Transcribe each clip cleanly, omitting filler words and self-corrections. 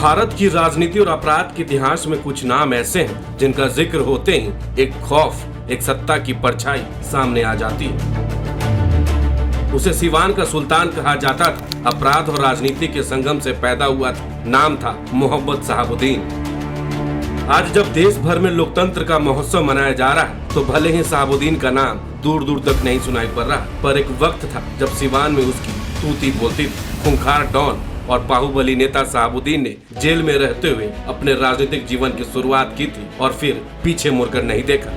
भारत की राजनीति और अपराध के इतिहास में कुछ नाम ऐसे हैं जिनका जिक्र होते ही एक खौफ, एक सत्ता की परछाई सामने आ जाती है। उसे सिवान का सुल्तान कहा जाता था। अपराध और राजनीति के संगम से पैदा हुआ था। नाम था मोहम्मद शहाबुद्दीन। आज जब देश भर में लोकतंत्र का महोत्सव मनाया जा रहा है तो भले ही शहाबुद्दीन का नाम दूर दूर तक नहीं सुनाई पड़ रहा, पर एक वक्त था जब सिवान में उसकी तूती बोलती थी। खूंखार डॉन और बाहुबली नेता शहाबुद्दीन ने जेल में रहते हुए अपने राजनीतिक जीवन की शुरुआत की थी और फिर पीछे मुड़कर नहीं देखा।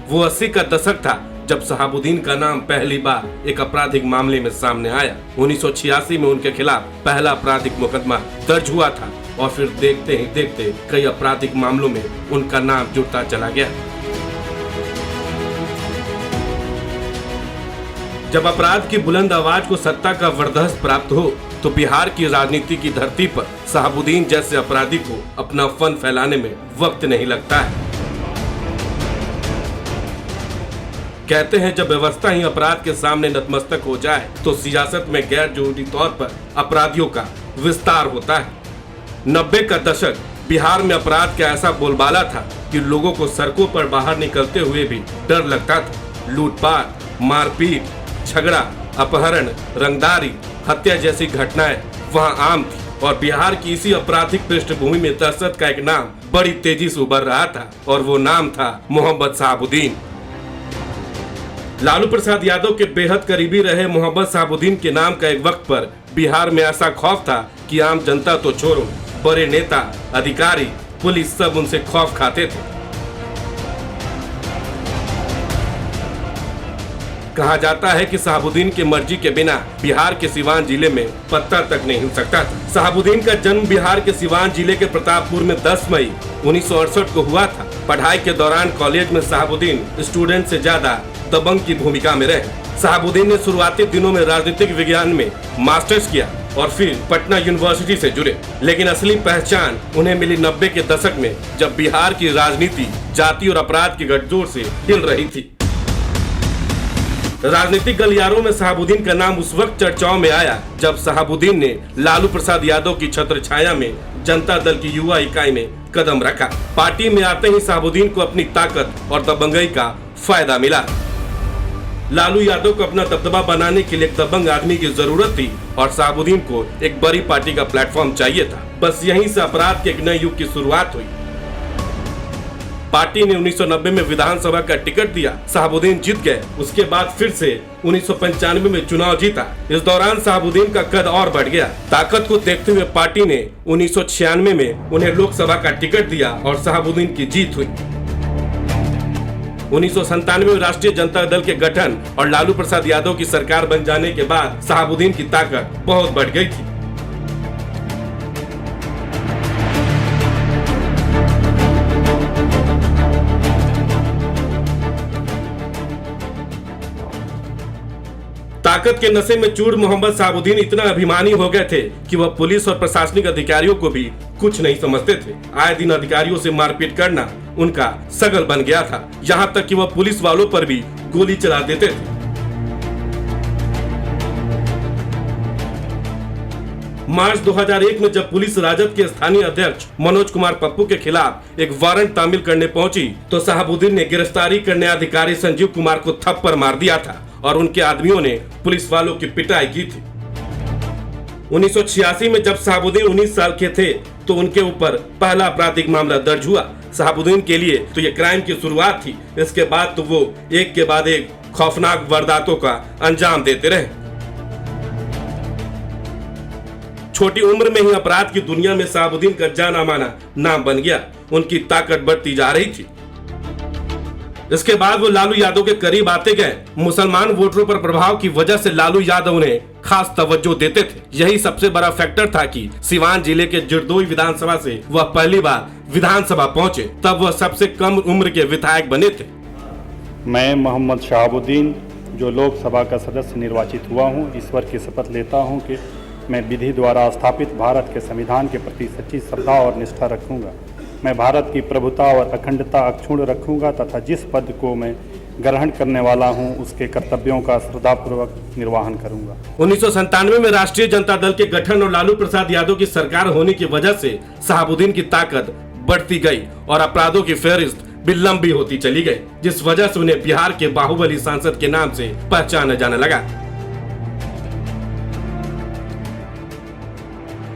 वो 80 का दशक था जब शहाबुद्दीन का नाम पहली बार एक आपराधिक मामले में सामने आया। 1986 में उनके खिलाफ पहला आपराधिक मुकदमा दर्ज हुआ था और फिर देखते ही देखते कई आपराधिक मामलों में उनका नाम जुड़ता चला गया। जब अपराध की बुलंद आवाज को सत्ता का वरदहस्त प्राप्त हो तो बिहार की राजनीति की धरती पर शहाबुद्दीन जैसे अपराधी को अपना फन फैलाने में वक्त नहीं लगता है। कहते हैं जब व्यवस्था ही अपराध के सामने नतमस्तक हो जाए तो सियासत में गैर जरूरी तौर पर अपराधियों का विस्तार होता है। 90 का दशक बिहार में अपराध का ऐसा बोलबाला था कि लोगों को सड़कों पर बाहर निकलते हुए भी डर लगता था। लूटपाट, मारपीट, झगड़ा, अपहरण, रंगदारी, हत्या जैसी घटनाएं वहां आम थी और बिहार की इसी आपराधिक पृष्ठभूमि में दहशत का एक नाम बड़ी तेजी से उभर रहा था और वो नाम था मोहम्मद शहाबुद्दीन। लालू प्रसाद यादव के बेहद करीबी रहे मोहम्मद शहाबुद्दीन के नाम का एक वक्त पर बिहार में ऐसा खौफ था कि आम जनता तो छोड़ो, बड़े नेता, अधिकारी, पुलिस सब उनसे खौफ खाते थे। कहा जाता है कि शहाबुद्दीन की मर्जी के बिना बिहार के सिवान जिले में पत्ता तक नहीं हिल सकता था। शहाबुद्दीन का जन्म बिहार के सिवान जिले के प्रतापपुर में 10 मई 1968 को हुआ था। पढ़ाई के दौरान कॉलेज में शहाबुद्दीन स्टूडेंट से ज्यादा दबंग की भूमिका में रहे। शहाबुद्दीन ने शुरुआती दिनों में राजनीतिक विज्ञान में मास्टर्स किया और फिर पटना यूनिवर्सिटी से जुड़े, लेकिन असली पहचान उन्हें मिली 90 के दशक में जब बिहार की राजनीति जाति और अपराध की गठजोड़ से हिल रही थी। राजनीतिक गलियारों में शहाबुद्दीन का नाम उस वक्त चर्चाओं में आया जब शहाबुद्दीन ने लालू प्रसाद यादव की छत्र छाया में जनता दल की युवा इकाई में कदम रखा। पार्टी में आते ही शहाबुद्दीन को अपनी ताकत और दबंगई का फायदा मिला। लालू यादव को अपना दबदबा बनाने के लिए एक दबंग आदमी की जरूरत थी और शहाबुद्दीन को एक बड़ी पार्टी का प्लेटफॉर्म चाहिए था। बस यहीं से अपराध के एक नए युग की शुरुआत हुई। पार्टी ने 1990 में विधानसभा का टिकट दिया, शहाबुद्दीन जीत गए। उसके बाद फिर से 1995 में चुनाव जीता। इस दौरान शहाबुद्दीन का कद और बढ़ गया। ताकत को देखते हुए पार्टी ने 1996 में उन्हें लोकसभा का टिकट दिया और शहाबुद्दीन की जीत हुई। 1997 में राष्ट्रीय जनता दल के गठन और लालू प्रसाद यादव की सरकार बन जाने के बाद शहाबुद्दीन की ताकत बहुत बढ़ गई थी। ताकत के नशे में चूर मोहम्मद शहाबुद्दीन इतना अभिमानी हो गए थे कि वह पुलिस और प्रशासनिक अधिकारियों को भी कुछ नहीं समझते थे। आए दिन अधिकारियों से मारपीट करना उनका सगल बन गया था। यहाँ तक कि वह पुलिस वालों पर भी गोली चला देते थे। मार्च 2001 में जब पुलिस राजद के स्थानीय अध्यक्ष मनोज कुमार पप्पू के खिलाफ एक वारंट तामील करने पहुंची तो शहाबुद्दीन ने गिरफ्तारी करने अधिकारी संजीव कुमार को थप्पड़ मार दिया था और उनके आदमियों ने पुलिस वालों की पिटाई की थी। 1986 में जब शहाबुद्दीन 19 साल के थे तो उनके ऊपर पहला आपराधिक मामला दर्ज हुआ। शहाबुद्दीन के लिए तो ये क्राइम की शुरुआत थी। इसके बाद तो वो एक के बाद एक खौफनाक वारदातों का अंजाम देते रहे। छोटी उम्र में ही अपराध की दुनिया में शहाबुद्दीन का जाना माना नाम बन गया। उनकी ताकत बढ़ती जा रही थी। इसके बाद वो लालू यादव के करीब आते गए। मुसलमान वोटरों पर प्रभाव की वजह से लालू यादव उन्हें खास तवज्जो देते थे। यही सबसे बड़ा फैक्टर था कि सिवान जिले के जरदोई विधानसभा से वह पहली बार विधानसभा पहुंचे। तब वह सबसे कम उम्र के विधायक बने थे। मैं मोहम्मद शहाबुद्दीन जो लोकसभा का सदस्य निर्वाचित हुआ हूं, ईश्वर की शपथ लेता हूं कि मैं विधि द्वारा स्थापित भारत के संविधान के प्रति सच्ची श्रद्धा और निष्ठा रखूंगा। मैं भारत की प्रभुता और अखंडता अक्षुण्ण रखूंगा तथा जिस पद को मैं ग्रहण करने वाला हूं, उसके कर्तव्यों का श्रद्धापूर्वक निर्वहन करूंगा। 1997 में राष्ट्रीय जनता दल के गठन और लालू प्रसाद यादव की सरकार होने की वजह से शहाबुद्दीन की ताकत बढ़ती गई और अपराधों की फहरिस्त भी लंबी होती चली गई, जिस वजह से उन्हें बिहार के बाहुबली सांसद के नाम से पहचाना जाने लगा।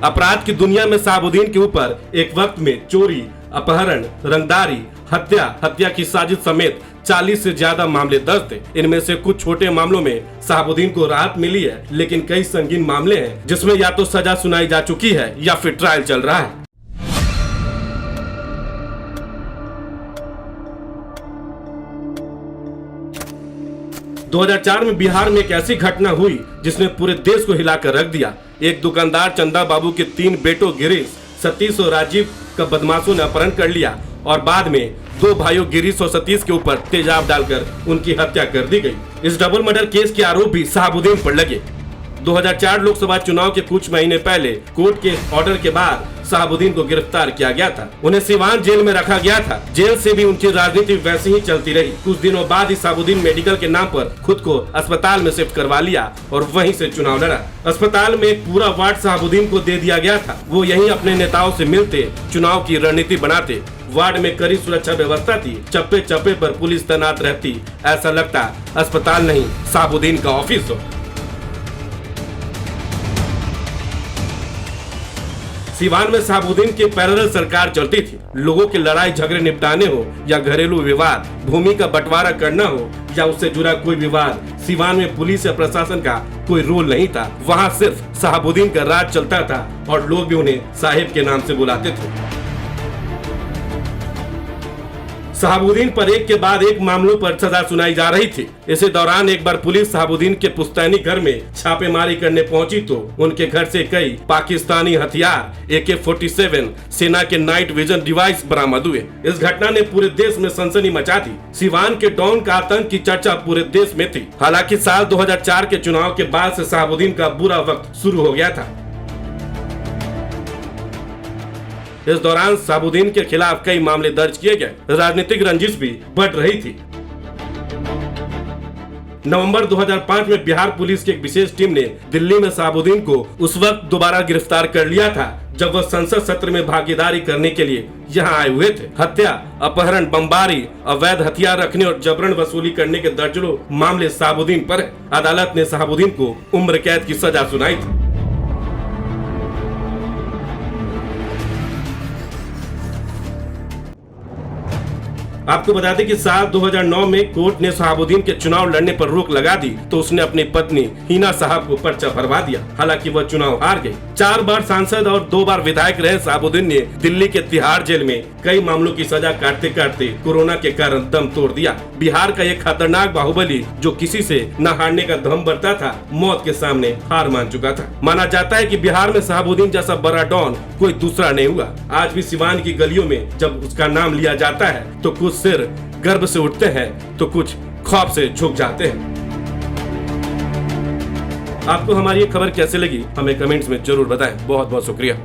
अपराध की दुनिया में शहाबुद्दीन के ऊपर एक वक्त में चोरी, अपहरण, रंगदारी, हत्या की साजिश समेत 40 से ज्यादा मामले दर्ज थे। इनमें से कुछ छोटे मामलों में शहाबुद्दीन को राहत मिली है, लेकिन कई संगीन मामले हैं जिसमें या तो सजा सुनाई जा चुकी है या फिर ट्रायल चल रहा है। 2004 में बिहार में एक ऐसी घटना हुई जिसने पूरे देश को हिलाकर रख दिया। एक दुकानदार चंदा बाबू के 3 बेटों गिरीश, सतीश और राजीव का बदमाशों ने अपहरण कर लिया और बाद में 2 भाइयों गिरीश और सतीश के ऊपर तेजाब डालकर उनकी हत्या कर दी गई। इस डबल मर्डर केस के आरोप भी शहाबुद्दीन पर लगे। 2004 लोकसभा चुनाव के कुछ महीने पहले कोर्ट के ऑर्डर के बाद शहाबुद्दीन को गिरफ्तार किया गया था। उन्हें सिवान जेल में रखा गया था। जेल से भी उनकी राजनीति वैसी ही चलती रही। कुछ दिनों बाद ही शहाबुद्दीन मेडिकल के नाम पर खुद को अस्पताल में शिफ्ट करवा लिया और वहीं से चुनाव लड़ा। अस्पताल में एक पूरा वार्ड शहाबुद्दीन को दे दिया गया था। वो यहीं अपने नेताओं से मिलते, चुनाव की रणनीति बनाते। वार्ड में कड़ी सुरक्षा व्यवस्था थी, चप्पे चप्पे पर पुलिस तैनात रहती। ऐसा लगता अस्पताल नहीं शहाबुद्दीन का ऑफिस हो। सिवान में शहाबुद्दीन की पैरेलल सरकार चलती थी। लोगों के लड़ाई झगड़े निपटाने हो या घरेलू विवाद, भूमि का बंटवारा करना हो या उससे जुड़ा कोई विवाद, सिवान में पुलिस या प्रशासन का कोई रोल नहीं था। वहाँ सिर्फ शहाबुद्दीन का राज चलता था और लोग भी उन्हें साहिब के नाम से बुलाते थे। शहाबुद्दीन पर एक के बाद एक मामलों पर सजा सुनाई जा रही थी। इसी दौरान एक बार पुलिस शहाबुद्दीन के पुश्तैनी घर में छापेमारी करने पहुंची तो उनके घर से कई पाकिस्तानी हथियार, AK-47, सेना के नाइट विजन डिवाइस बरामद हुए। इस घटना ने पूरे देश में सनसनी मचा दी। सिवान के डॉन का आतंक की चर्चा पूरे देश में थी। हालांकि साल 2004 के चुनाव के बाद से शहाबुद्दीन का बुरा वक्त शुरू हो गया था। इस दौरान शहाबुद्दीन के खिलाफ कई मामले दर्ज किए गए। राजनीतिक रंजिश भी बढ़ रही थी। नवंबर 2005 में बिहार पुलिस की एक विशेष टीम ने दिल्ली में शहाबुद्दीन को उस वक्त दोबारा गिरफ्तार कर लिया था जब वह संसद सत्र में भागीदारी करने के लिए यहाँ आए हुए थे। हत्या, अपहरण, बमबारी, अवैध हथियार रखने और जबरन वसूली करने के दर्जनों मामले शहाबुद्दीन पर है। अदालत ने शहाबुद्दीन को उम्र कैद की सजा सुनाई थी। आपको बता दें कि साल 2009 में कोर्ट ने शहाबुद्दीन के चुनाव लड़ने पर रोक लगा दी तो उसने अपनी पत्नी हिना साहब को पर्चा भरवा दिया। हालांकि वह चुनाव हार गई। 4 बार सांसद और 2 बार विधायक रहे शहाबुद्दीन ने दिल्ली के तिहाड़ जेल में कई मामलों की सजा काटते काटते कोरोना के कारण दम तोड़ दिया। बिहार का एक खतरनाक बाहुबली जो किसी से न हारने का दम बरता था, मौत के सामने हार मान चुका था। माना जाता है कि बिहार में शहाबुद्दीन जैसा बड़ा डॉन कोई दूसरा नहीं हुआ। आज भी सिवान की गलियों में जब उसका नाम लिया जाता है तो कुछ सिर गर्व से उठते हैं तो कुछ खौफ से झुक जाते हैं। आपको हमारी ये खबर कैसे लगी हमें कमेंट्स में जरूर बताएं। बहुत बहुत शुक्रिया।